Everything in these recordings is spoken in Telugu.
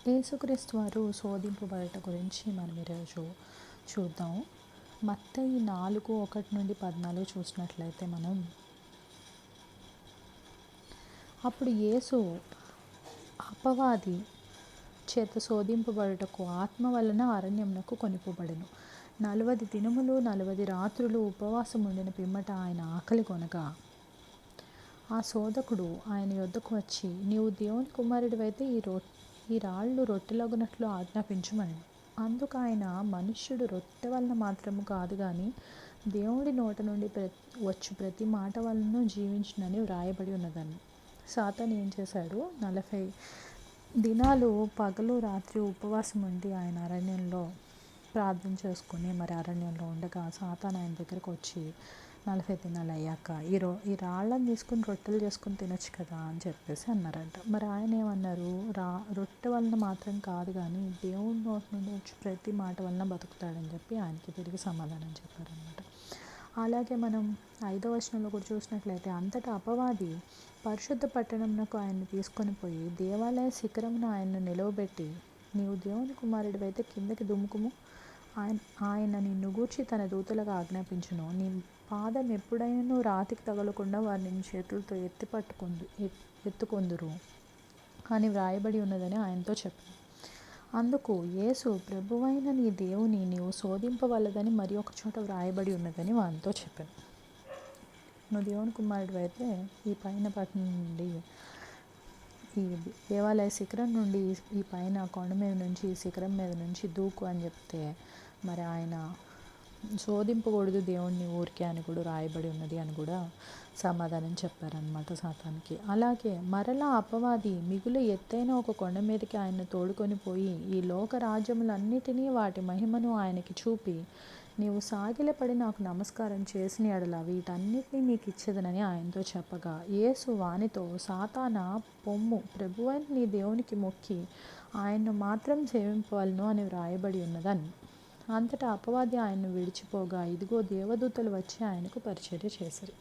యేసుక్రీస్తు వారు శోధింపబడట గురించి మనం ఈరోజు చూద్దాము. మత్తయి 4:1-14 చూసినట్లయితే మనం, అప్పుడు యేసు అపవాది చేత శోధింపబడుటకు ఆత్మ వలన అరణ్యమునకు కొనిపోబడెను. 40 దినములు 40 రాత్రులు ఉపవాసముండిన పిమ్మట ఆయన ఆకలి కొనగా, ఆ శోధకుడు ఆయన యొద్దకు వచ్చి, నీవు దేవుని కుమారుడివైతే ఈ రాళ్ళు రొట్టెలగునట్లు ఆజ్ఞాపించుమనెను. అందుకు ఆయన, మనుష్యుడు రొట్టె వలన మాత్రము కాదు గాని దేవుడి నోట నుండి వచ్చు ప్రతి మాట వలన జీవించునని వ్రాయబడి ఉన్నదని. సాతాను ఏం చేశాడు? 40 దినాలు పగలు రాత్రి ఉపవాసం ఉండి ఆయన అరణ్యంలో ప్రార్థన చేసుకుని అరణ్యంలో ఉండగా, సాతాను ఆయన దగ్గరకు వచ్చి 40 దినాలు అయ్యాక ఈ రాళ్ళని తీసుకుని రొట్టెలు చేసుకుని తినొచ్చు కదా అని చెప్పేసి అన్నారంట. మరి ఆయన ఏమన్నారు? రొట్టె వలన మాత్రం కాదు కానీ దేవుడి నోటి నుండి వచ్చి ప్రతి మాట వలన బతుకుతాడని చెప్పి ఆయనకి తిరిగి సమాధానం చెప్పారనమాట. అలాగే మనం 5వ వచనంలో కూడా చూసినట్లయితే, అంతటా అపవాది పరిశుద్ధ పట్టణమునకు ఆయన్ని తీసుకొని పోయి దేవాలయ శిఖరమున ఆయన్ను నిలవబెట్టి, నీవు దేవుని కుమారుడివైతే కిందకి దుముకుము, ఆయన నిన్ను గూర్చి తన దూతలకు ఆజ్ఞాపించును, నీ పాదం ఎప్పుడైనా రాతికి తగలకుండా వారు నిన్ను చేతులతో ఎత్తుకొందురు అని వ్రాయబడి ఉన్నదని ఆయనతో చెప్పాను. అందుకు యేసు, ప్రభువైన నీ దేవుని నీవు శోధింపవలదని మరి ఒక చోట వ్రాయబడి ఉన్నదని వానితో చెప్పాను. నువ్వు దేవుని కుమారుడు అయితే ఈ పైన పట్టణం నుండి, ఈ దేవాలయ శిఖరం నుండి ఈ పైన కొండ మీద నుంచి ఈ శిఖరం మీద నుంచి దూకు అని చెప్తే, మరి ఆయన శోధింపకూడదు దేవుణ్ణి ఊరికే అని కూడా రాయబడి ఉన్నది అని కూడా సమాధానం చెప్పారనమాట సాతానికి. అలాగే మరలా అపవాది మిగులు ఎత్తైన ఒక కొండ మీదకి ఆయన తోడుకొని పోయి ఈ లోక రాజ్యములన్నిటినీ వాటి మహిమను ఆయనకి చూపి, నీవు సాగిలపడి నాకు నమస్కారం చేసిన ఎడల వీటన్నిటినీ నీకు ఇచ్చేదనని ఆయనతో చెప్పగా, యేసు వానితో, సాతానా పొమ్ము, ప్రభువైన నీ దేవునికి మొక్కి ఆయన్ను మాత్రం సేవింపవలను అని వ్రాయబడి ఉన్నదని. అంతటా అపవాది ఆయన్ను విడిచిపోగా, ఇదిగో దేవదూతలు వచ్చి ఆయనకు పరిచర్య చేశారు.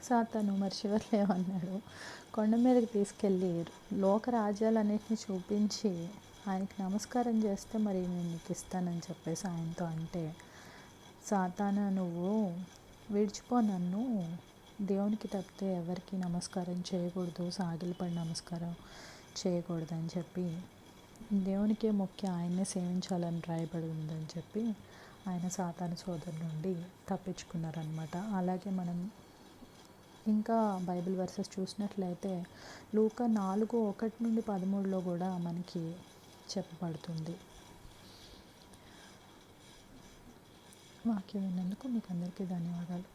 సాతాను మరి చివరిలో ఏమన్నాడు? కొండ మీదకి తీసుకెళ్ళి లోక రాజ్యాలన్నింటినీ చూపించి ఆయనకి నమస్కారం చేస్తే మరి నేను నీకు ఇస్తానని చెప్పేసి ఆయనతో అంటే, సాతానా నువ్వు విడిచిపో, నన్ను దేవునికి తప్పితే ఎవరికి నమస్కారం చేయకూడదు, సాగిలపడి నమస్కారం చేయకూడదు అని చెప్పి, దేవునికే మొక్కి ఆయన్నే సేవించాలని రాయబడి ఉందని చెప్పి ఆయన సాతాను సోదరు నుండి తప్పించుకున్నారనమాట. అలాగే మనం ఇంకా బైబిల్ వర్సెస్ చూసినట్లయితే లూకా 4:1-13 కూడా మనకి చెప్పబడుతుంది. వాక్యం విన్నందుకు మీకు అందరికీ ధన్యవాదాలు.